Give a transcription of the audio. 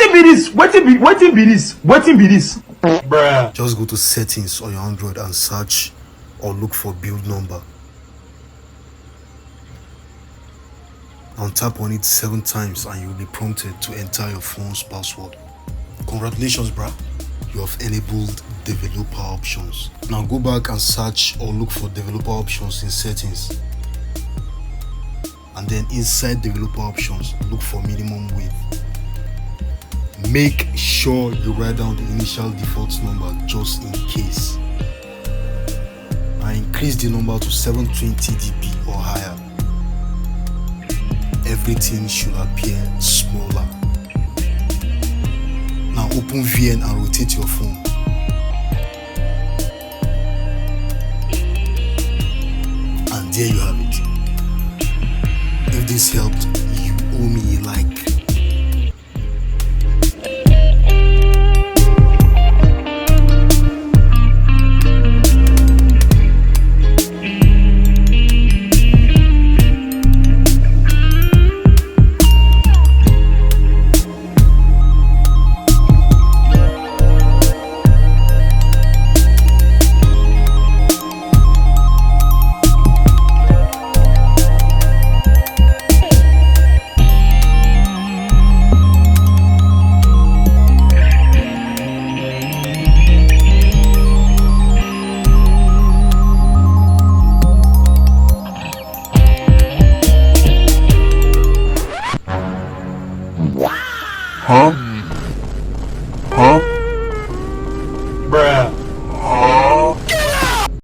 Wetin be this? Wetin be this? Bruh. Just go to settings on your Android and search or look for build number. And tap on it 7 times and you'll be prompted to enter your phone's password. Congratulations, bruh. You have enabled developer options. Now go back and search or look for developer options in settings. And then inside developer options, look for minimum width. Make sure you write down the initial default number just in case. And increase the number to 720 dB or higher. Everything should appear smaller. Now open VN and rotate your phone. And there you have it. If this helped, you owe me a like.